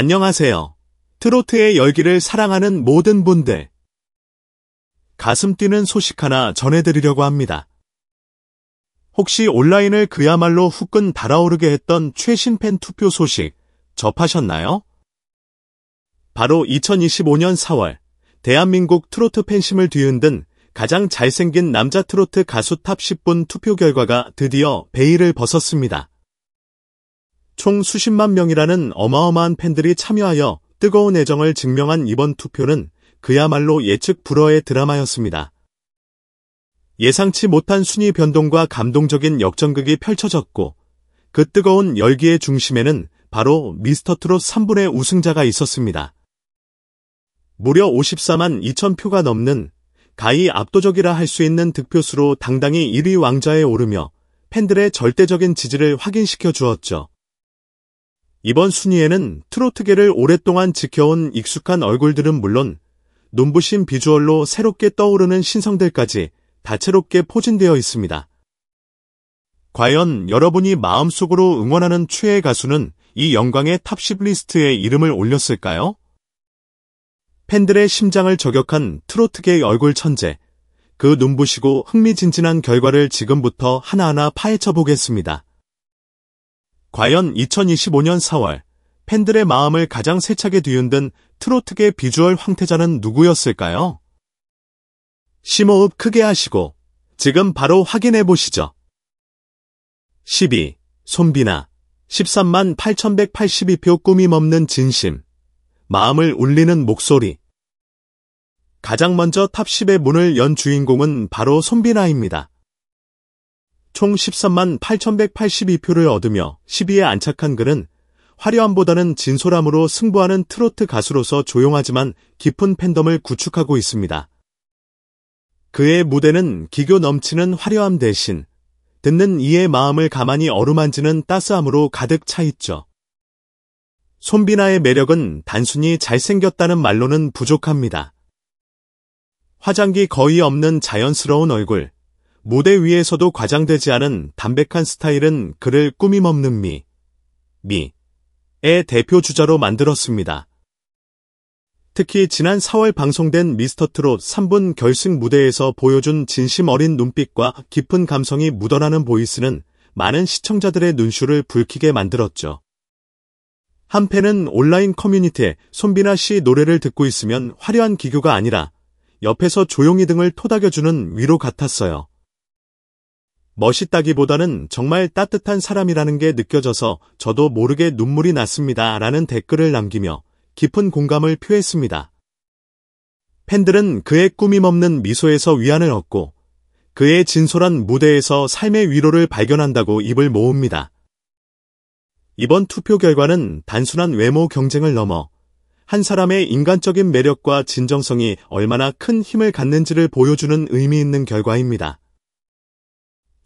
안녕하세요. 트로트의 열기를 사랑하는 모든 분들. 가슴 뛰는 소식 하나 전해드리려고 합니다. 혹시 온라인을 그야말로 후끈 달아오르게 했던 최신 팬 투표 소식 접하셨나요? 바로 2025년 4월 대한민국 트로트 팬심을 뒤흔든 가장 잘생긴 남자 트로트 가수 탑 10분 투표 결과가 드디어 베일을 벗었습니다. 총 수십만 명이라는 어마어마한 팬들이 참여하여 뜨거운 애정을 증명한 이번 투표는 그야말로 예측 불허의 드라마였습니다. 예상치 못한 순위 변동과 감동적인 역전극이 펼쳐졌고 그 뜨거운 열기의 중심에는 바로 미스터트롯 3분의 우승자가 있었습니다. 무려 54만 2천 표가 넘는 가히 압도적이라 할 수 있는 득표수로 당당히 1위 왕좌에 오르며 팬들의 절대적인 지지를 확인시켜 주었죠. 이번 순위에는 트로트계를 오랫동안 지켜온 익숙한 얼굴들은 물론 눈부신 비주얼로 새롭게 떠오르는 신성들까지 다채롭게 포진되어 있습니다. 과연 여러분이 마음속으로 응원하는 최애 가수는 이 영광의 탑 10 리스트에 이름을 올렸을까요? 팬들의 심장을 저격한 트로트계의 얼굴 천재, 그 눈부시고 흥미진진한 결과를 지금부터 하나하나 파헤쳐 보겠습니다. 과연 2025년 4월 팬들의 마음을 가장 세차게 뒤흔든 트로트계 비주얼 황태자는 누구였을까요? 심호흡 크게 하시고 지금 바로 확인해 보시죠. 12. 손비나 13만 8,182표 꾸밈 없는 진심, 마음을 울리는 목소리. 가장 먼저 탑 10의 문을 연 주인공은 바로 손비나입니다. 총 13만 8,182표를 얻으며 10위에 안착한 그는 화려함보다는 진솔함으로 승부하는 트로트 가수로서 조용하지만 깊은 팬덤을 구축하고 있습니다. 그의 무대는 기교 넘치는 화려함 대신 듣는 이의 마음을 가만히 어루만지는 따스함으로 가득 차 있죠. 손비나의 매력은 단순히 잘생겼다는 말로는 부족합니다. 화장기 거의 없는 자연스러운 얼굴, 무대 위에서도 과장되지 않은 담백한 스타일은 그를 꾸밈 없는 미의 대표 주자로 만들었습니다. 특히 지난 4월 방송된 미스터트롯 3분 결승 무대에서 보여준 진심 어린 눈빛과 깊은 감성이 묻어나는 보이스는 많은 시청자들의 눈시울을 붉히게 만들었죠. 한 팬은 온라인 커뮤니티에 손비나 씨 노래를 듣고 있으면 화려한 기교가 아니라 옆에서 조용히 등을 토닥여주는 위로 같았어요. 멋있다기보다는 정말 따뜻한 사람이라는 게 느껴져서 저도 모르게 눈물이 났습니다. 라는 댓글을 남기며 깊은 공감을 표했습니다. 팬들은 그의 꾸밈 없는 미소에서 위안을 얻고 그의 진솔한 무대에서 삶의 위로를 발견한다고 입을 모읍니다. 이번 투표 결과는 단순한 외모 경쟁을 넘어 한 사람의 인간적인 매력과 진정성이 얼마나 큰 힘을 갖는지를 보여주는 의미 있는 결과입니다.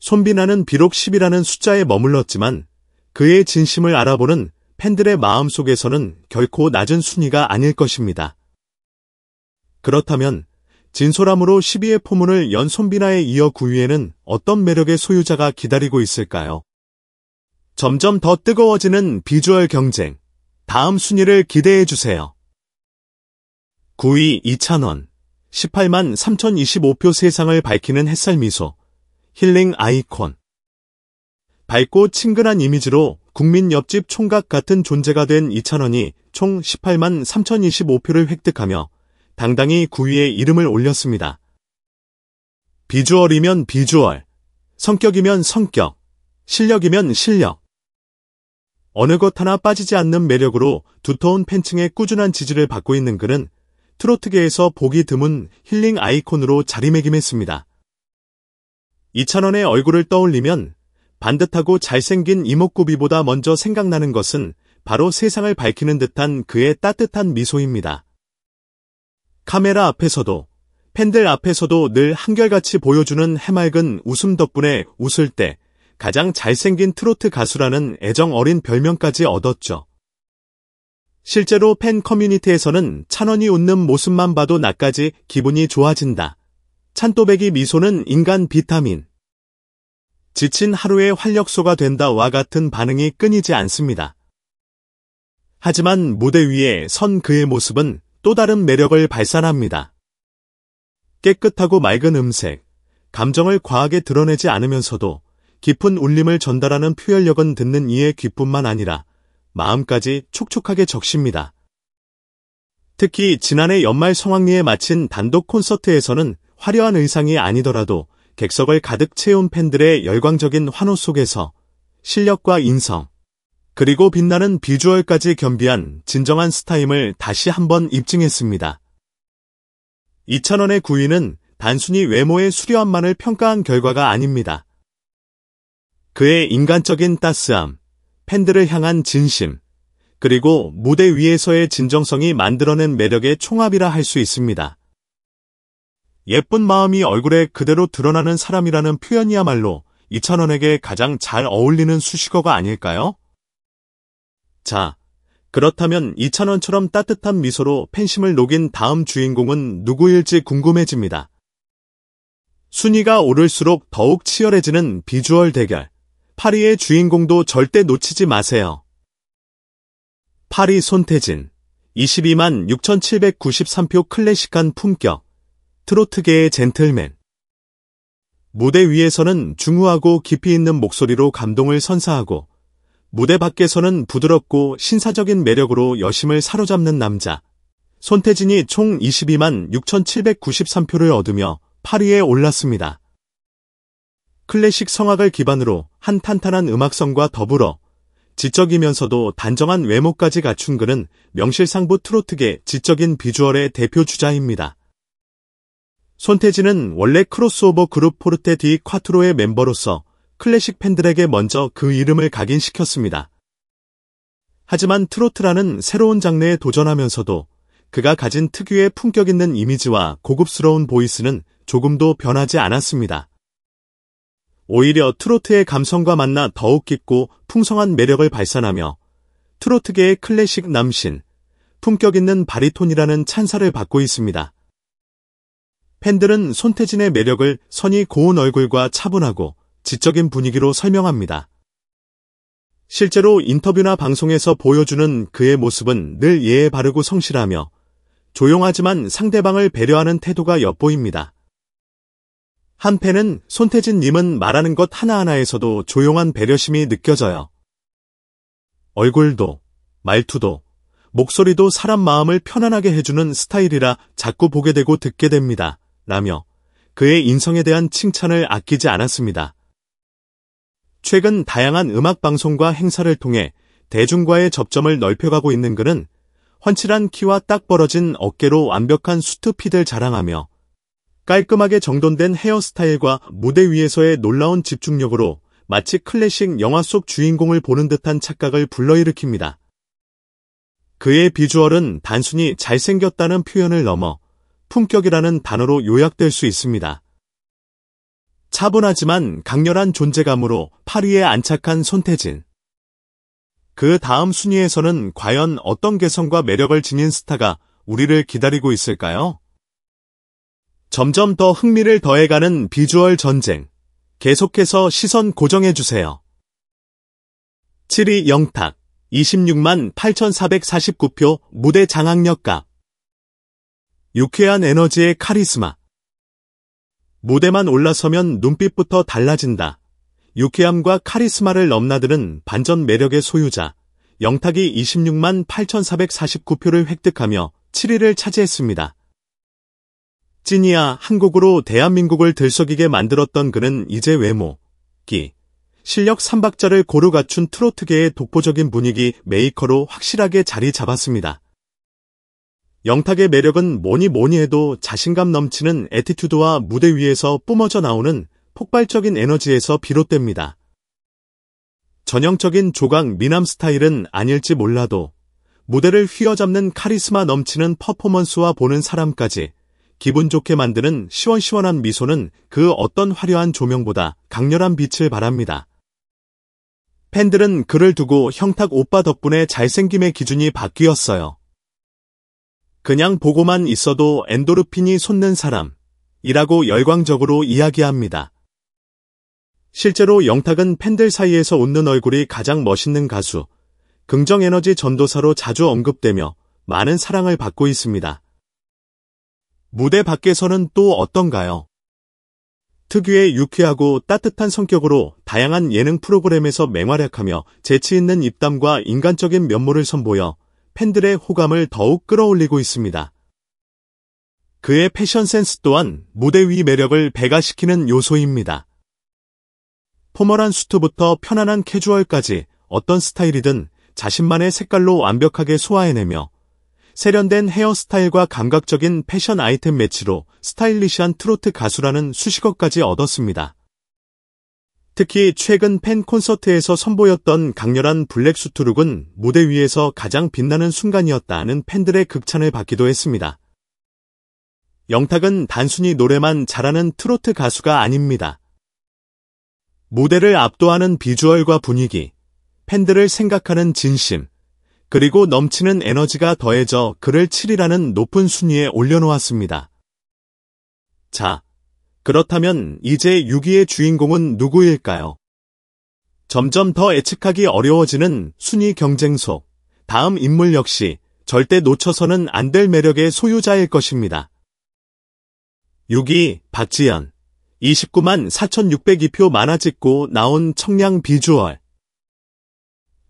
손비나는 비록 10이라는 숫자에 머물렀지만 그의 진심을 알아보는 팬들의 마음속에서는 결코 낮은 순위가 아닐 것입니다. 그렇다면 진솔함으로 10위의 포문을 연 손비나에 이어 9위에는 어떤 매력의 소유자가 기다리고 있을까요? 점점 더 뜨거워지는 비주얼 경쟁, 다음 순위를 기대해주세요. 9위 이찬원, 18만 3,025표 세상을 밝히는 햇살 미소, 힐링 아이콘. 밝고 친근한 이미지로 국민 옆집 총각 같은 존재가 된 이찬원이 총 18만 3,025표를 획득하며 당당히 9위에 이름을 올렸습니다. 비주얼이면 비주얼, 성격이면 성격, 실력이면 실력. 어느 것 하나 빠지지 않는 매력으로 두터운 팬층의 꾸준한 지지를 받고 있는 그는 트로트계에서 보기 드문 힐링 아이콘으로 자리매김했습니다. 이찬원의 얼굴을 떠올리면 반듯하고 잘생긴 이목구비보다 먼저 생각나는 것은 바로 세상을 밝히는 듯한 그의 따뜻한 미소입니다. 카메라 앞에서도 팬들 앞에서도 늘 한결같이 보여주는 해맑은 웃음 덕분에 웃을 때 가장 잘생긴 트로트 가수라는 애정 어린 별명까지 얻었죠. 실제로 팬 커뮤니티에서는 찬원이 웃는 모습만 봐도 나까지 기분이 좋아진다. 찬또배기 미소는 인간 비타민. 지친 하루의 활력소가 된다와 같은 반응이 끊이지 않습니다. 하지만 무대 위에 선 그의 모습은 또 다른 매력을 발산합니다. 깨끗하고 맑은 음색, 감정을 과하게 드러내지 않으면서도 깊은 울림을 전달하는 표현력은 듣는 이의 귀뿐만 아니라 마음까지 촉촉하게 적십니다. 특히 지난해 연말 성황리에 마친 단독 콘서트에서는 화려한 의상이 아니더라도 객석을 가득 채운 팬들의 열광적인 환호 속에서 실력과 인성, 그리고 빛나는 비주얼까지 겸비한 진정한 스타임을 다시 한번 입증했습니다. 이찬원의 9위는 단순히 외모의 수려함만을 평가한 결과가 아닙니다. 그의 인간적인 따스함, 팬들을 향한 진심, 그리고 무대 위에서의 진정성이 만들어낸 매력의 총합이라 할 수 있습니다. 예쁜 마음이 얼굴에 그대로 드러나는 사람이라는 표현이야말로 이찬원에게 가장 잘 어울리는 수식어가 아닐까요? 자, 그렇다면 이찬원처럼 따뜻한 미소로 팬심을 녹인 다음 주인공은 누구일지 궁금해집니다. 순위가 오를수록 더욱 치열해지는 비주얼 대결. 8위의 주인공도 절대 놓치지 마세요. 8위 손태진. 22만 6,793표 클래식한 품격. 트로트계의 젠틀맨. 무대 위에서는 중후하고 깊이 있는 목소리로 감동을 선사하고 무대 밖에서는 부드럽고 신사적인 매력으로 여심을 사로잡는 남자. 손태진이 총 22만 6,793표를 얻으며 8위에 올랐습니다. 클래식 성악을 기반으로 한 탄탄한 음악성과 더불어 지적이면서도 단정한 외모까지 갖춘 그는 명실상부 트로트계 지적인 비주얼의 대표 주자입니다. 손태진은 원래 크로스오버 그룹 포르테 디 콰트로의 멤버로서 클래식 팬들에게 먼저 그 이름을 각인시켰습니다. 하지만 트로트라는 새로운 장르에 도전하면서도 그가 가진 특유의 품격 있는 이미지와 고급스러운 보이스는 조금도 변하지 않았습니다. 오히려 트로트의 감성과 만나 더욱 깊고 풍성한 매력을 발산하며 트로트계의 클래식 남신, 품격 있는 바리톤이라는 찬사를 받고 있습니다. 팬들은 손태진의 매력을 선이 고운 얼굴과 차분하고 지적인 분위기로 설명합니다. 실제로 인터뷰나 방송에서 보여주는 그의 모습은 늘 예의 바르고 성실하며 조용하지만 상대방을 배려하는 태도가 엿보입니다. 한 팬은 손태진님은 말하는 것 하나하나에서도 조용한 배려심이 느껴져요. 얼굴도, 말투도, 목소리도 사람 마음을 편안하게 해주는 스타일이라 자꾸 보게 되고 듣게 됩니다. 라며 그의 인성에 대한 칭찬을 아끼지 않았습니다. 최근 다양한 음악방송과 행사를 통해 대중과의 접점을 넓혀가고 있는 그는 훤칠한 키와 딱 벌어진 어깨로 완벽한 수트핏을 자랑하며 깔끔하게 정돈된 헤어스타일과 무대 위에서의 놀라운 집중력으로 마치 클래식 영화 속 주인공을 보는 듯한 착각을 불러일으킵니다. 그의 비주얼은 단순히 잘생겼다는 표현을 넘어 품격이라는 단어로 요약될 수 있습니다. 차분하지만 강렬한 존재감으로 8위에 안착한 손태진. 그 다음 순위에서는 과연 어떤 개성과 매력을 지닌 스타가 우리를 기다리고 있을까요? 점점 더 흥미를 더해가는 비주얼 전쟁. 계속해서 시선 고정해주세요. 7위 영탁. 26만 8,449표 무대 장악력 값. 유쾌한 에너지의 카리스마. 무대만 올라서면 눈빛부터 달라진다. 유쾌함과 카리스마를 넘나드는 반전 매력의 소유자. 영탁이 26만 8,449표를 획득하며 7위를 차지했습니다. 찐이야 한 곡으로 대한민국을 들썩이게 만들었던 그는 이제 외모, 기, 실력 3박자를 고루 갖춘 트로트계의 독보적인 분위기 메이커로 확실하게 자리 잡았습니다. 영탁의 매력은 뭐니 해도 자신감 넘치는 애티튜드와 무대 위에서 뿜어져 나오는 폭발적인 에너지에서 비롯됩니다. 전형적인 조각 미남 스타일은 아닐지 몰라도 무대를 휘어잡는 카리스마 넘치는 퍼포먼스와 보는 사람까지 기분 좋게 만드는 시원시원한 미소는 그 어떤 화려한 조명보다 강렬한 빛을 발합니다. 팬들은 그를 두고 형탁 오빠 덕분에 잘생김의 기준이 바뀌었어요. 그냥 보고만 있어도 엔도르핀이 솟는 사람이라고 열광적으로 이야기합니다. 실제로 영탁은 팬들 사이에서 웃는 얼굴이 가장 멋있는 가수, 긍정에너지 전도사로 자주 언급되며 많은 사랑을 받고 있습니다. 무대 밖에서는 또 어떤가요? 특유의 유쾌하고 따뜻한 성격으로 다양한 예능 프로그램에서 맹활약하며 재치 있는 입담과 인간적인 면모를 선보여 팬들의 호감을 더욱 끌어올리고 있습니다. 그의 패션 센스 또한 무대 위 매력을 배가시키는 요소입니다. 포멀한 수트부터 편안한 캐주얼까지 어떤 스타일이든 자신만의 색깔로 완벽하게 소화해내며 세련된 헤어스타일과 감각적인 패션 아이템 매치로 스타일리시한 트로트 가수라는 수식어까지 얻었습니다. 특히 최근 팬 콘서트에서 선보였던 강렬한 블랙 수트룩은 무대 위에서 가장 빛나는 순간이었다는 팬들의 극찬을 받기도 했습니다. 영탁은 단순히 노래만 잘하는 트로트 가수가 아닙니다. 무대를 압도하는 비주얼과 분위기, 팬들을 생각하는 진심, 그리고 넘치는 에너지가 더해져 그를 7위라는 높은 순위에 올려놓았습니다. 자, 그렇다면 이제 6위의 주인공은 누구일까요? 점점 더 예측하기 어려워지는 순위 경쟁 속 다음 인물 역시 절대 놓쳐서는 안 될 매력의 소유자일 것입니다. 6위 박지연. 29만 4,602표 만화 찍고 나온 청량 비주얼.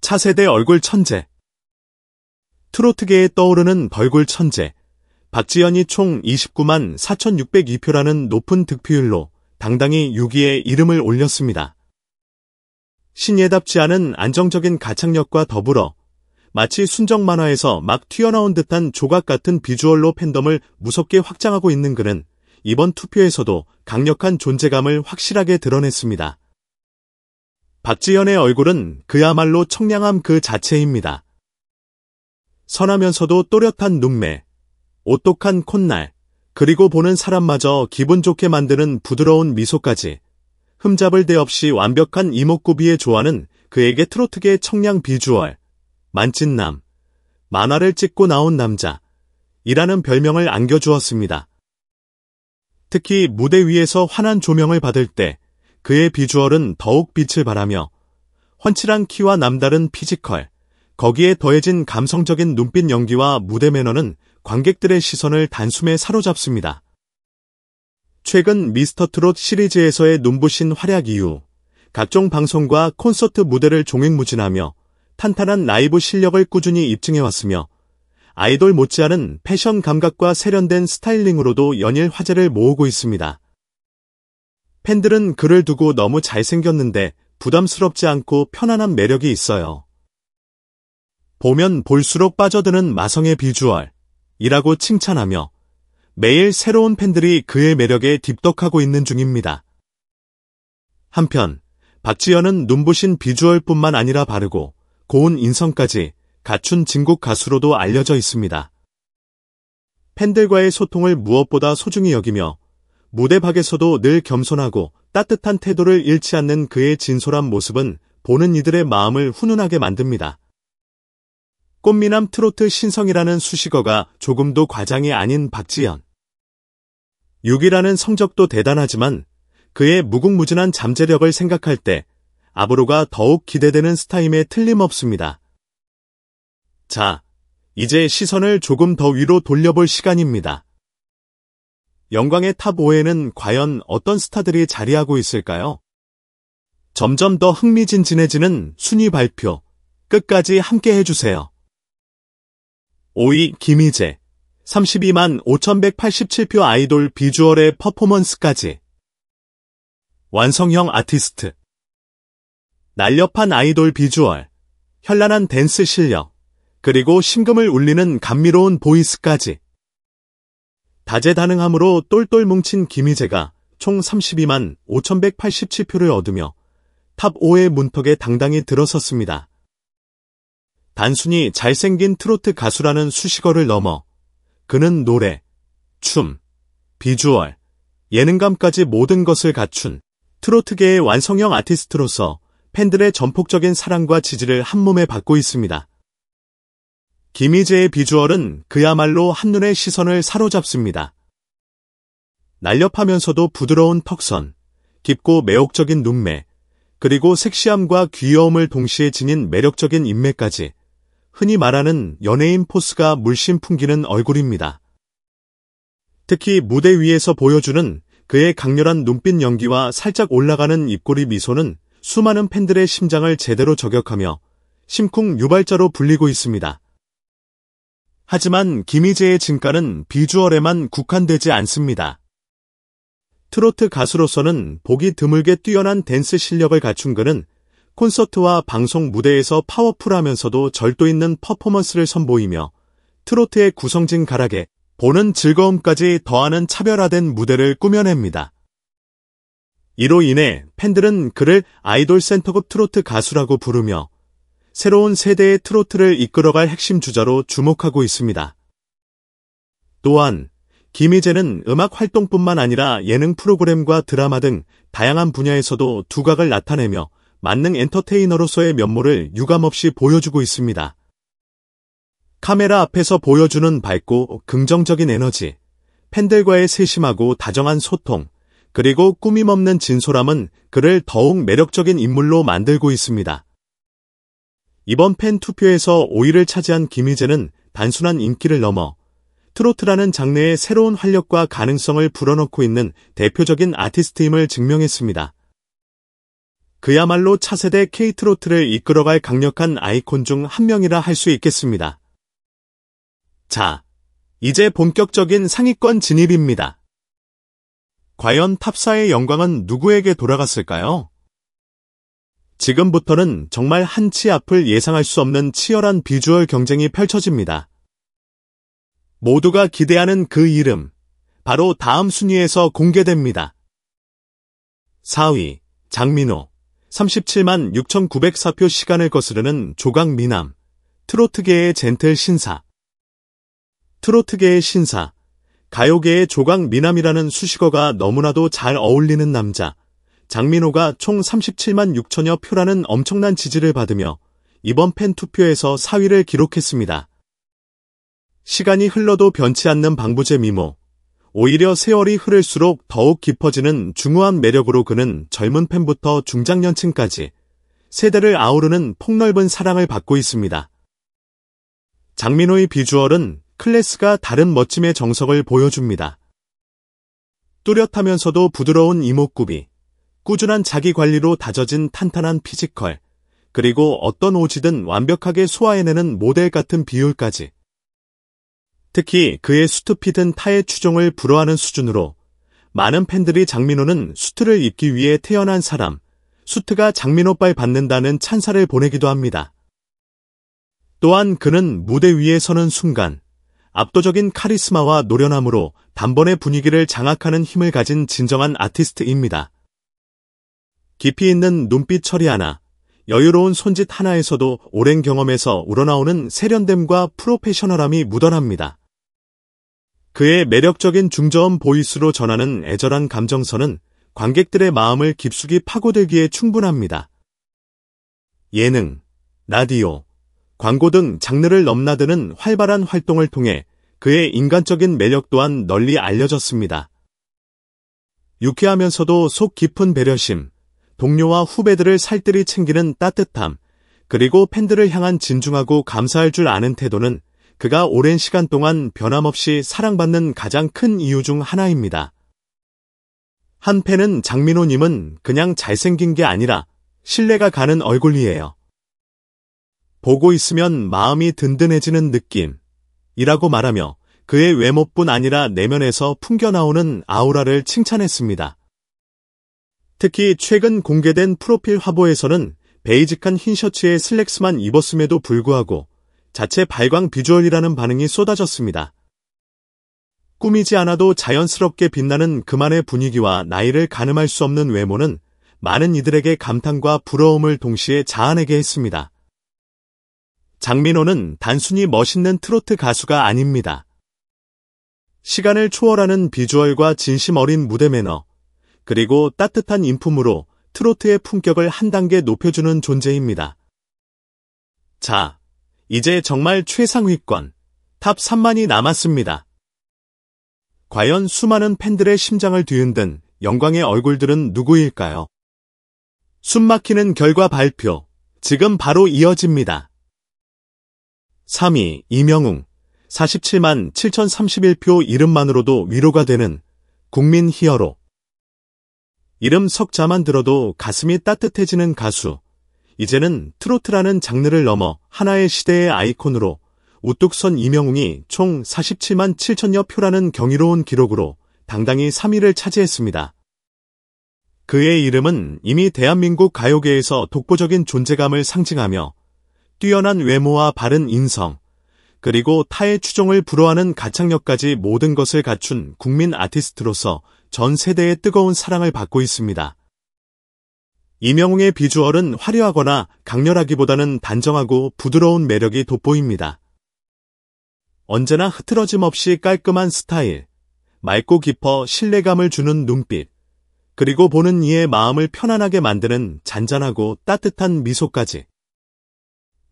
차세대 얼굴 천재. 트로트계에 떠오르는 벌굴 천재. 박지연이 총 29만 4,602표라는 높은 득표율로 당당히 6위에 이름을 올렸습니다. 신예답지 않은 안정적인 가창력과 더불어 마치 순정 만화에서 막 튀어나온 듯한 조각 같은 비주얼로 팬덤을 무섭게 확장하고 있는 그는 이번 투표에서도 강력한 존재감을 확실하게 드러냈습니다. 박지연의 얼굴은 그야말로 청량함 그 자체입니다. 선하면서도 또렷한 눈매, 오똑한 콧날, 그리고 보는 사람마저 기분 좋게 만드는 부드러운 미소까지 흠잡을 데 없이 완벽한 이목구비에 좋아하는 그에게 트로트계의 청량 비주얼, 만찢남, 만화를 찍고 나온 남자, 이라는 별명을 안겨주었습니다. 특히 무대 위에서 환한 조명을 받을 때 그의 비주얼은 더욱 빛을 발하며 훤칠한 키와 남다른 피지컬, 거기에 더해진 감성적인 눈빛 연기와 무대 매너는 관객들의 시선을 단숨에 사로잡습니다. 최근 미스터트롯 시리즈에서의 눈부신 활약 이후 각종 방송과 콘서트 무대를 종횡무진하며 탄탄한 라이브 실력을 꾸준히 입증해왔으며 아이돌 못지않은 패션 감각과 세련된 스타일링으로도 연일 화제를 모으고 있습니다. 팬들은 그를 두고 너무 잘생겼는데 부담스럽지 않고 편안한 매력이 있어요. 보면 볼수록 빠져드는 마성의 비주얼, 이라고 칭찬하며 매일 새로운 팬들이 그의 매력에 딥덕하고 있는 중입니다. 한편 박지연은 눈부신 비주얼뿐만 아니라 바르고 고운 인성까지 갖춘 진국 가수로도 알려져 있습니다. 팬들과의 소통을 무엇보다 소중히 여기며 무대 밖에서도 늘 겸손하고 따뜻한 태도를 잃지 않는 그의 진솔한 모습은 보는 이들의 마음을 훈훈하게 만듭니다. 꽃미남 트로트 신성이라는 수식어가 조금도 과장이 아닌 박지연. 6위라는 성적도 대단하지만 그의 무궁무진한 잠재력을 생각할 때 앞으로가 더욱 기대되는 스타임에 틀림없습니다. 자, 이제 시선을 조금 더 위로 돌려볼 시간입니다. 영광의 탑 5에는 과연 어떤 스타들이 자리하고 있을까요? 점점 더 흥미진진해지는 순위 발표, 끝까지 함께 해주세요. 5위 김희재, 32만 5,187표 아이돌 비주얼의 퍼포먼스까지. 완성형 아티스트. 날렵한 아이돌 비주얼, 현란한 댄스 실력, 그리고 심금을 울리는 감미로운 보이스까지. 다재다능함으로 똘똘 뭉친 김희재가 총 32만 5,187표를 얻으며 탑 5의 문턱에 당당히 들어섰습니다. 단순히 잘생긴 트로트 가수라는 수식어를 넘어 그는 노래, 춤, 비주얼, 예능감까지 모든 것을 갖춘 트로트계의 완성형 아티스트로서 팬들의 전폭적인 사랑과 지지를 한몸에 받고 있습니다. 김희재의 비주얼은 그야말로 한눈에 시선을 사로잡습니다. 날렵하면서도 부드러운 턱선, 깊고 매혹적인 눈매, 그리고 섹시함과 귀여움을 동시에 지닌 매력적인 인매까지 흔히 말하는 연예인 포스가 물씬 풍기는 얼굴입니다. 특히 무대 위에서 보여주는 그의 강렬한 눈빛 연기와 살짝 올라가는 입꼬리 미소는 수많은 팬들의 심장을 제대로 저격하며 심쿵 유발자로 불리고 있습니다. 하지만 김희재의 진가는 비주얼에만 국한되지 않습니다. 트로트 가수로서는 보기 드물게 뛰어난 댄스 실력을 갖춘 그는 콘서트와 방송 무대에서 파워풀하면서도 절도 있는 퍼포먼스를 선보이며 트로트의 구성진 가락에 보는 즐거움까지 더하는 차별화된 무대를 꾸며냅니다. 이로 인해 팬들은 그를 아이돌 센터급 트로트 가수라고 부르며 새로운 세대의 트로트를 이끌어갈 핵심 주자로 주목하고 있습니다. 또한 김희재는 음악 활동뿐만 아니라 예능 프로그램과 드라마 등 다양한 분야에서도 두각을 나타내며 만능 엔터테이너로서의 면모를 유감없이 보여주고 있습니다. 카메라 앞에서 보여주는 밝고 긍정적인 에너지, 팬들과의 세심하고 다정한 소통, 그리고 꾸밈없는 진솔함은 그를 더욱 매력적인 인물로 만들고 있습니다. 이번 팬 투표에서 5위를 차지한 김희재는 단순한 인기를 넘어 트로트라는 장르의 새로운 활력과 가능성을 불어넣고 있는 대표적인 아티스트임을 증명했습니다. 그야말로 차세대 K-트로트를 이끌어갈 강력한 아이콘 중 한 명이라 할 수 있겠습니다. 자, 이제 본격적인 상위권 진입입니다. 과연 탑4의 영광은 누구에게 돌아갔을까요? 지금부터는 정말 한 치 앞을 예상할 수 없는 치열한 비주얼 경쟁이 펼쳐집니다. 모두가 기대하는 그 이름, 바로 다음 순위에서 공개됩니다. 4위, 장민호, 37만 6,904표 시간을 거스르는 조각미남, 트로트계의 젠틀 신사. 트로트계의 신사, 가요계의 조각미남이라는 수식어가 너무나도 잘 어울리는 남자, 장민호가 총 37만 6천여 표라는 엄청난 지지를 받으며 이번 팬 투표에서 4위를 기록했습니다. 시간이 흘러도 변치 않는 방부제 미모, 오히려 세월이 흐를수록 더욱 깊어지는 중후한 매력으로 그는 젊은 팬부터 중장년층까지 세대를 아우르는 폭넓은 사랑을 받고 있습니다. 장민호의 비주얼은 클래스가 다른 멋짐의 정석을 보여줍니다. 뚜렷하면서도 부드러운 이목구비, 꾸준한 자기관리로 다져진 탄탄한 피지컬, 그리고 어떤 옷이든 완벽하게 소화해내는 모델 같은 비율까지. 특히 그의 수트핏은 타의 추종을 불허하는 수준으로 많은 팬들이 장민호는 수트를 입기 위해 태어난 사람, 수트가 장민호빨 받는다는 찬사를 보내기도 합니다. 또한 그는 무대 위에 서는 순간 압도적인 카리스마와 노련함으로 단번에 분위기를 장악하는 힘을 가진 진정한 아티스트입니다. 깊이 있는 눈빛 처리 하나, 여유로운 손짓 하나에서도 오랜 경험에서 우러나오는 세련됨과 프로페셔널함이 묻어납니다. 그의 매력적인 중저음 보이스로 전하는 애절한 감정선은 관객들의 마음을 깊숙이 파고들기에 충분합니다. 예능, 라디오, 광고 등 장르를 넘나드는 활발한 활동을 통해 그의 인간적인 매력 또한 널리 알려졌습니다. 유쾌하면서도 속 깊은 배려심, 동료와 후배들을 살뜰히 챙기는 따뜻함, 그리고 팬들을 향한 진중하고 감사할 줄 아는 태도는 그가 오랜 시간 동안 변함없이 사랑받는 가장 큰 이유 중 하나입니다. 한 팬은 장민호님은 그냥 잘생긴 게 아니라 신뢰가 가는 얼굴이에요. 보고 있으면 마음이 든든해지는 느낌이라고 말하며 그의 외모뿐 아니라 내면에서 풍겨나오는 아우라를 칭찬했습니다. 특히 최근 공개된 프로필 화보에서는 베이직한 흰 셔츠에 슬랙스만 입었음에도 불구하고 자체 발광 비주얼이라는 반응이 쏟아졌습니다. 꾸미지 않아도 자연스럽게 빛나는 그만의 분위기와 나이를 가늠할 수 없는 외모는 많은 이들에게 감탄과 부러움을 동시에 자아내게 했습니다. 장민호는 단순히 멋있는 트로트 가수가 아닙니다. 시간을 초월하는 비주얼과 진심 어린 무대 매너, 그리고 따뜻한 인품으로 트로트의 품격을 한 단계 높여주는 존재입니다. 자, 이제 정말 최상위권, 탑 3만이 남았습니다. 과연 수많은 팬들의 심장을 뒤흔든 영광의 얼굴들은 누구일까요? 숨막히는 결과 발표, 지금 바로 이어집니다. 3위 이명웅 47만 7031표 이름만으로도 위로가 되는 국민 히어로. 이름 석자만 들어도 가슴이 따뜻해지는 가수. 이제는 트로트라는 장르를 넘어 하나의 시대의 아이콘으로 우뚝 선 이명웅이 총 47만 7천여 표라는 경이로운 기록으로 당당히 3위를 차지했습니다. 그의 이름은 이미 대한민국 가요계에서 독보적인 존재감을 상징하며 뛰어난 외모와 바른 인성, 그리고 타의 추종을 불허하는 가창력까지 모든 것을 갖춘 국민 아티스트로서 전 세대의 뜨거운 사랑을 받고 있습니다. 이명웅의 비주얼은 화려하거나 강렬하기보다는 단정하고 부드러운 매력이 돋보입니다. 언제나 흐트러짐 없이 깔끔한 스타일, 맑고 깊어 신뢰감을 주는 눈빛, 그리고 보는 이의 마음을 편안하게 만드는 잔잔하고 따뜻한 미소까지.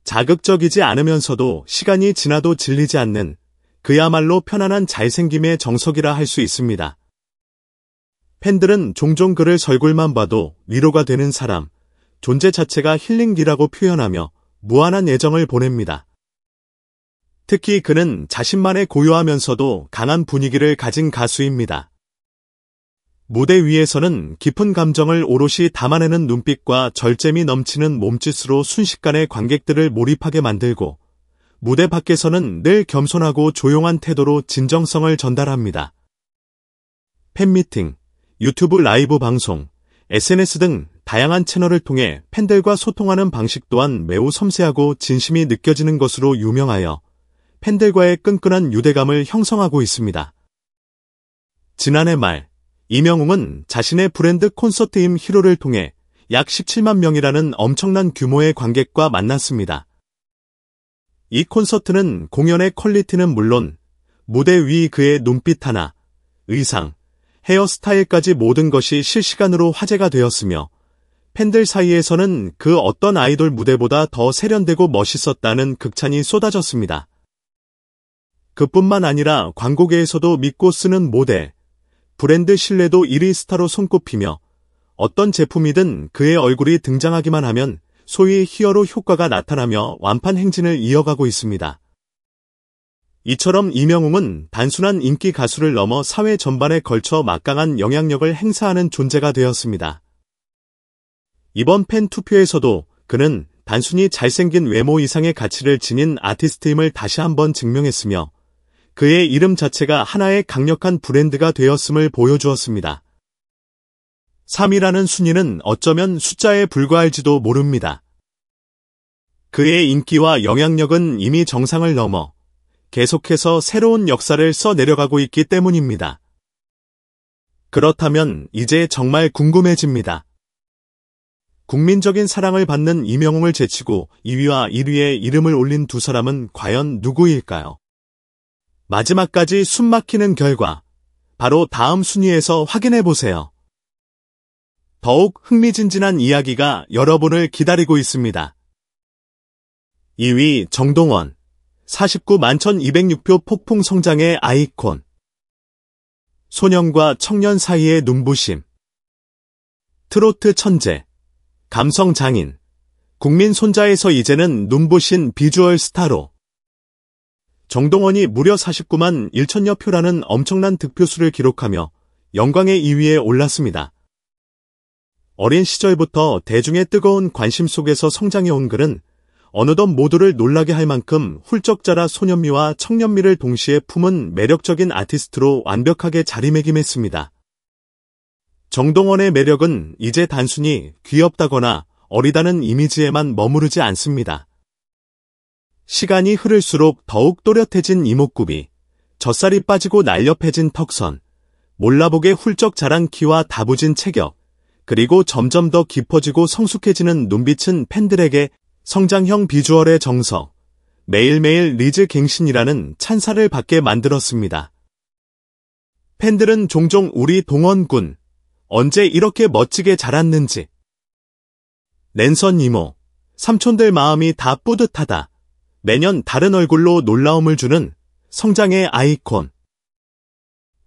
자극적이지 않으면서도 시간이 지나도 질리지 않는 그야말로 편안한 잘생김의 정석이라 할 수 있습니다. 팬들은 종종 그를 얼굴만 봐도 위로가 되는 사람, 존재 자체가 힐링기라고 표현하며 무한한 애정을 보냅니다. 특히 그는 자신만의 고요하면서도 강한 분위기를 가진 가수입니다. 무대 위에서는 깊은 감정을 오롯이 담아내는 눈빛과 절제미 넘치는 몸짓으로 순식간에 관객들을 몰입하게 만들고, 무대 밖에서는 늘 겸손하고 조용한 태도로 진정성을 전달합니다. 팬미팅, 유튜브 라이브 방송, SNS 등 다양한 채널을 통해 팬들과 소통하는 방식 또한 매우 섬세하고 진심이 느껴지는 것으로 유명하여 팬들과의 끈끈한 유대감을 형성하고 있습니다. 지난해 말, 이명웅은 자신의 브랜드 콘서트임 히로를 통해 약 17만 명이라는 엄청난 규모의 관객과 만났습니다. 이 콘서트는 공연의 퀄리티는 물론 무대 위 그의 눈빛 하나, 의상, 헤어스타일까지 모든 것이 실시간으로 화제가 되었으며 팬들 사이에서는 그 어떤 아이돌 무대보다 더 세련되고 멋있었다는 극찬이 쏟아졌습니다. 그뿐만 아니라 광고계에서도 믿고 쓰는 모델, 브랜드 신뢰도 1위 스타로 손꼽히며 어떤 제품이든 그의 얼굴이 등장하기만 하면 소위 히어로 효과가 나타나며 완판 행진을 이어가고 있습니다. 이처럼 이명웅은 단순한 인기 가수를 넘어 사회 전반에 걸쳐 막강한 영향력을 행사하는 존재가 되었습니다. 이번 팬 투표에서도 그는 단순히 잘생긴 외모 이상의 가치를 지닌 아티스트임을 다시 한번 증명했으며 그의 이름 자체가 하나의 강력한 브랜드가 되었음을 보여주었습니다. 3위라는 순위는 어쩌면 숫자에 불과할지도 모릅니다. 그의 인기와 영향력은 이미 정상을 넘어 계속해서 새로운 역사를 써 내려가고 있기 때문입니다. 그렇다면 이제 정말 궁금해집니다. 국민적인 사랑을 받는 이명웅을 제치고 2위와 1위에 이름을 올린 두 사람은 과연 누구일까요? 마지막까지 숨막히는 결과, 바로 다음 순위에서 확인해보세요. 더욱 흥미진진한 이야기가 여러분을 기다리고 있습니다. 2위 정동원 49만 1206표 폭풍 성장의 아이콘. 소년과 청년 사이의 눈부심. 트로트 천재, 감성 장인, 국민 손자에서 이제는 눈부신 비주얼 스타로. 정동원이 무려 49만 1천여 표라는 엄청난 득표수를 기록하며 영광의 2위에 올랐습니다. 어린 시절부터 대중의 뜨거운 관심 속에서 성장해온 그는 어느덧 모두를 놀라게 할 만큼 훌쩍 자라 소년미와 청년미를 동시에 품은 매력적인 아티스트로 완벽하게 자리매김했습니다. 정동원의 매력은 이제 단순히 귀엽다거나 어리다는 이미지에만 머무르지 않습니다. 시간이 흐를수록 더욱 또렷해진 이목구비, 젖살이 빠지고 날렵해진 턱선, 몰라보게 훌쩍 자란 키와 다부진 체격, 그리고 점점 더 깊어지고 성숙해지는 눈빛은 팬들에게 성장형 비주얼의 정석, 매일매일 리즈 갱신이라는 찬사를 받게 만들었습니다. 팬들은 종종 우리 동원군, 언제 이렇게 멋지게 자랐는지, 랜선 이모, 삼촌들 마음이 다 뿌듯하다, 매년 다른 얼굴로 놀라움을 주는 성장의 아이콘,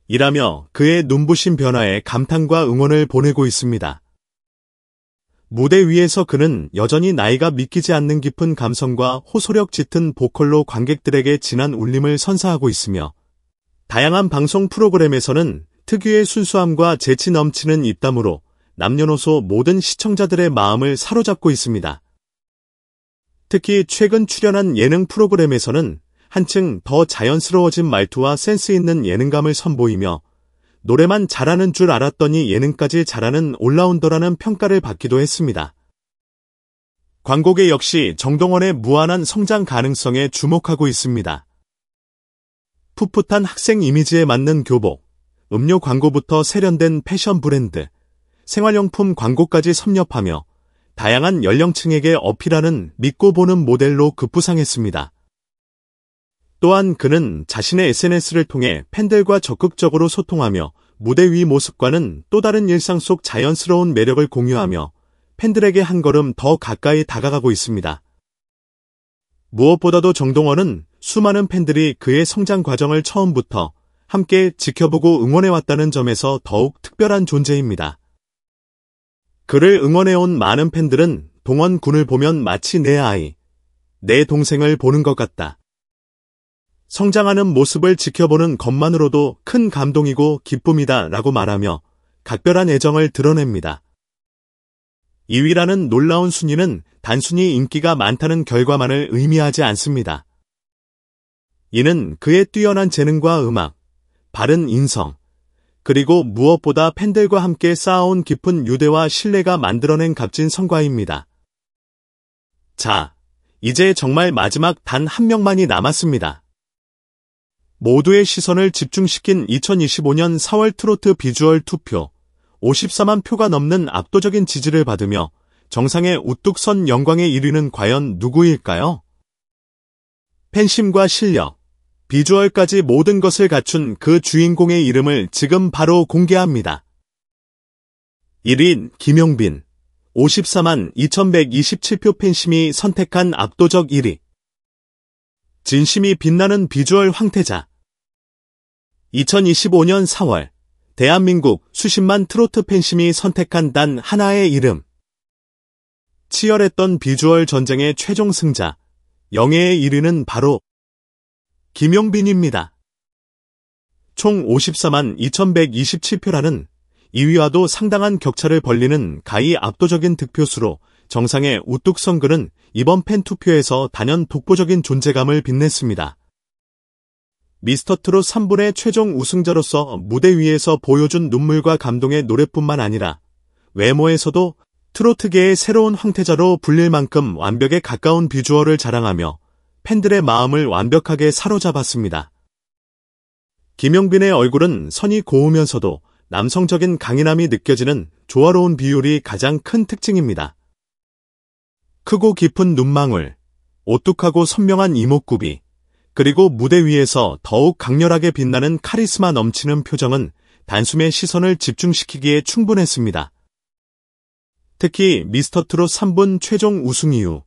이라며 그의 눈부신 변화에 감탄과 응원을 보내고 있습니다. 무대 위에서 그는 여전히 나이가 믿기지 않는 깊은 감성과 호소력 짙은 보컬로 관객들에게 진한 울림을 선사하고 있으며 다양한 방송 프로그램에서는 특유의 순수함과 재치 넘치는 입담으로 남녀노소 모든 시청자들의 마음을 사로잡고 있습니다. 특히 최근 출연한 예능 프로그램에서는 한층 더 자연스러워진 말투와 센스 있는 예능감을 선보이며 노래만 잘하는 줄 알았더니 예능까지 잘하는 올라운더라는 평가를 받기도 했습니다. 광고계 역시 정동원의 무한한 성장 가능성에 주목하고 있습니다. 풋풋한 학생 이미지에 맞는 교복, 음료 광고부터 세련된 패션 브랜드, 생활용품 광고까지 섭렵하며 다양한 연령층에게 어필하는 믿고 보는 모델로 급부상했습니다. 또한 그는 자신의 SNS를 통해 팬들과 적극적으로 소통하며 무대 위 모습과는 또 다른 일상 속 자연스러운 매력을 공유하며 팬들에게 한 걸음 더 가까이 다가가고 있습니다. 무엇보다도 정동원은 수많은 팬들이 그의 성장 과정을 처음부터 함께 지켜보고 응원해왔다는 점에서 더욱 특별한 존재입니다. 그를 응원해온 많은 팬들은 동원 군을 보면 마치 내 아이, 내 동생을 보는 것 같다. 성장하는 모습을 지켜보는 것만으로도 큰 감동이고 기쁨이다 라고 말하며 각별한 애정을 드러냅니다. 2위라는 놀라운 순위는 단순히 인기가 많다는 결과만을 의미하지 않습니다. 이는 그의 뛰어난 재능과 음악, 바른 인성, 그리고 무엇보다 팬들과 함께 쌓아온 깊은 유대와 신뢰가 만들어낸 값진 성과입니다. 자, 이제 정말 마지막 단 한 명만이 남았습니다. 모두의 시선을 집중시킨 2025년 4월 트로트 비주얼 투표, 54만 표가 넘는 압도적인 지지를 받으며 정상에 우뚝 선 영광의 1위는 과연 누구일까요? 팬심과 실력, 비주얼까지 모든 것을 갖춘 그 주인공의 이름을 지금 바로 공개합니다. 1위 김용빈, 54만 2127표 팬심이 선택한 압도적 1위. 진심이 빛나는 비주얼 황태자. 2025년 4월 대한민국 수십만 트로트 팬심이 선택한 단 하나의 이름. 치열했던 비주얼 전쟁의 최종 승자, 영예의 1위는 바로 김용빈입니다. 총 54만 2127표라는 2위와도 상당한 격차를 벌리는 가히 압도적인 득표수로 정상에 우뚝 선 그는 이번 팬투표에서 단연 독보적인 존재감을 빛냈습니다. 미스터트롯 3분의 최종 우승자로서 무대 위에서 보여준 눈물과 감동의 노래뿐만 아니라 외모에서도 트로트계의 새로운 황태자로 불릴 만큼 완벽에 가까운 비주얼을 자랑하며 팬들의 마음을 완벽하게 사로잡았습니다. 김용빈의 얼굴은 선이 고우면서도 남성적인 강인함이 느껴지는 조화로운 비율이 가장 큰 특징입니다. 크고 깊은 눈망울, 오뚝하고 선명한 이목구비, 그리고 무대 위에서 더욱 강렬하게 빛나는 카리스마 넘치는 표정은 단숨에 시선을 집중시키기에 충분했습니다. 특히 미스터트롯 3분 최종 우승 이후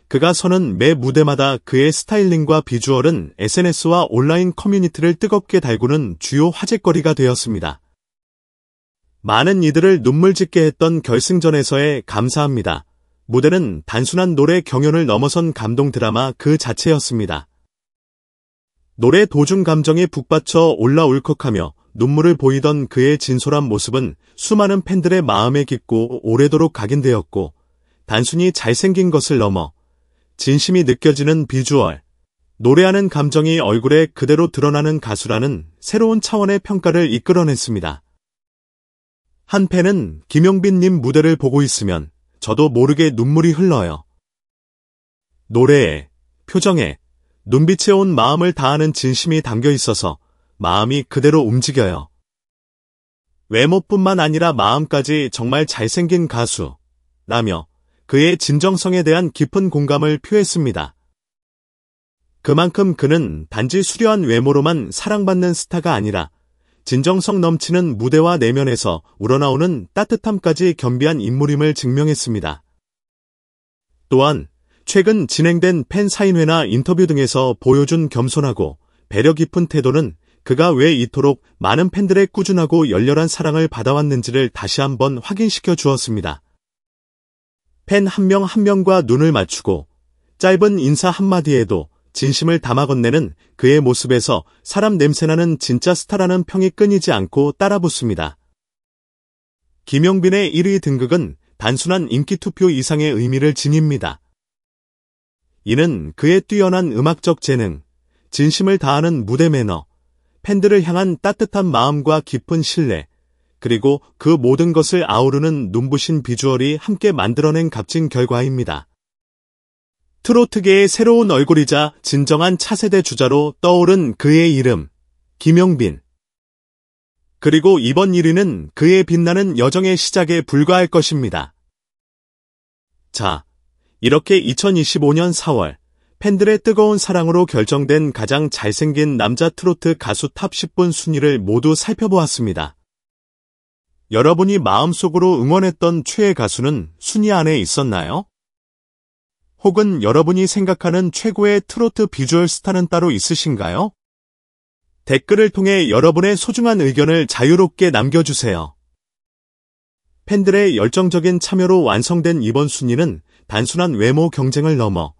그가 서는 매 무대마다 그의 스타일링과 비주얼은 SNS와 온라인 커뮤니티를 뜨겁게 달구는 주요 화제거리가 되었습니다. 많은 이들을 눈물 짓게 했던 결승전에서의 감사합니다. 무대는 단순한 노래 경연을 넘어선 감동 드라마 그 자체였습니다. 노래 도중 감정이 북받쳐 올라 울컥하며 눈물을 보이던 그의 진솔한 모습은 수많은 팬들의 마음에 깊고 오래도록 각인되었고 단순히 잘생긴 것을 넘어 진심이 느껴지는 비주얼, 노래하는 감정이 얼굴에 그대로 드러나는 가수라는 새로운 차원의 평가를 이끌어냈습니다. 한 팬은 김용빈님 무대를 보고 있으면 저도 모르게 눈물이 흘러요. 노래에, 표정에, 눈빛에 온 마음을 다하는 진심이 담겨 있어서 마음이 그대로 움직여요. 외모뿐만 아니라 마음까지 정말 잘생긴 가수, 라며 그의 진정성에 대한 깊은 공감을 표했습니다. 그만큼 그는 단지 수려한 외모로만 사랑받는 스타가 아니라 진정성 넘치는 무대와 내면에서 우러나오는 따뜻함까지 겸비한 인물임을 증명했습니다. 또한 최근 진행된 팬 사인회나 인터뷰 등에서 보여준 겸손하고 배려 깊은 태도는 그가 왜 이토록 많은 팬들의 꾸준하고 열렬한 사랑을 받아왔는지를 다시 한번 확인시켜 주었습니다. 팬 한 명 한 명과 눈을 맞추고 짧은 인사 한마디에도 진심을 담아 건네는 그의 모습에서 사람 냄새나는 진짜 스타라는 평이 끊이지 않고 따라붙습니다. 김용빈의 1위 등극은 단순한 인기 투표 이상의 의미를 지닙니다. 이는 그의 뛰어난 음악적 재능, 진심을 다하는 무대 매너, 팬들을 향한 따뜻한 마음과 깊은 신뢰, 그리고 그 모든 것을 아우르는 눈부신 비주얼이 함께 만들어낸 값진 결과입니다. 트로트계의 새로운 얼굴이자 진정한 차세대 주자로 떠오른 그의 이름, 김용빈. 그리고 이번 1위는 그의 빛나는 여정의 시작에 불과할 것입니다. 자, 이렇게 2025년 4월 팬들의 뜨거운 사랑으로 결정된 가장 잘생긴 남자 트로트 가수 탑 10분 순위를 모두 살펴보았습니다. 여러분이 마음속으로 응원했던 최애 가수는 순위 안에 있었나요? 혹은 여러분이 생각하는 최고의 트로트 비주얼 스타는 따로 있으신가요? 댓글을 통해 여러분의 소중한 의견을 자유롭게 남겨주세요. 팬들의 열정적인 참여로 완성된 이번 순위는 단순한 외모 경쟁을 넘어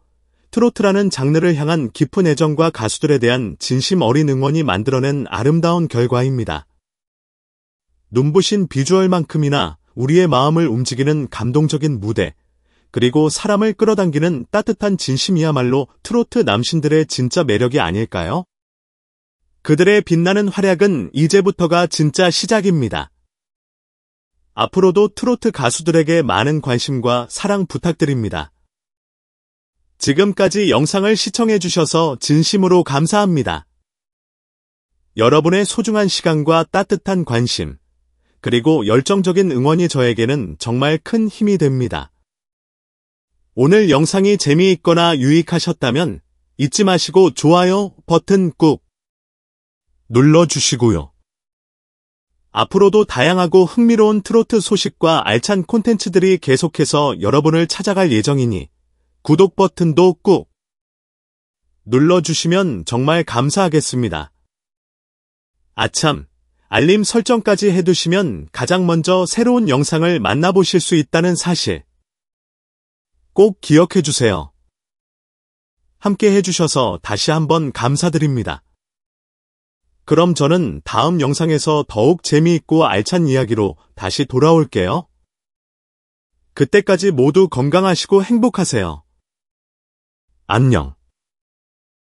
트로트라는 장르를 향한 깊은 애정과 가수들에 대한 진심 어린 응원이 만들어낸 아름다운 결과입니다. 눈부신 비주얼만큼이나 우리의 마음을 움직이는 감동적인 무대, 그리고 사람을 끌어당기는 따뜻한 진심이야말로 트로트 남신들의 진짜 매력이 아닐까요? 그들의 빛나는 활약은 이제부터가 진짜 시작입니다. 앞으로도 트로트 가수들에게 많은 관심과 사랑 부탁드립니다. 지금까지 영상을 시청해주셔서 진심으로 감사합니다. 여러분의 소중한 시간과 따뜻한 관심, 그리고 열정적인 응원이 저에게는 정말 큰 힘이 됩니다. 오늘 영상이 재미있거나 유익하셨다면 잊지 마시고 좋아요 버튼 꾹 눌러주시고요. 앞으로도 다양하고 흥미로운 트로트 소식과 알찬 콘텐츠들이 계속해서 여러분을 찾아갈 예정이니 구독 버튼도 꾹 눌러주시면 정말 감사하겠습니다. 아참, 알림 설정까지 해두시면 가장 먼저 새로운 영상을 만나보실 수 있다는 사실 꼭 기억해주세요. 함께 해주셔서 다시 한번 감사드립니다. 그럼 저는 다음 영상에서 더욱 재미있고 알찬 이야기로 다시 돌아올게요. 그때까지 모두 건강하시고 행복하세요. 안녕.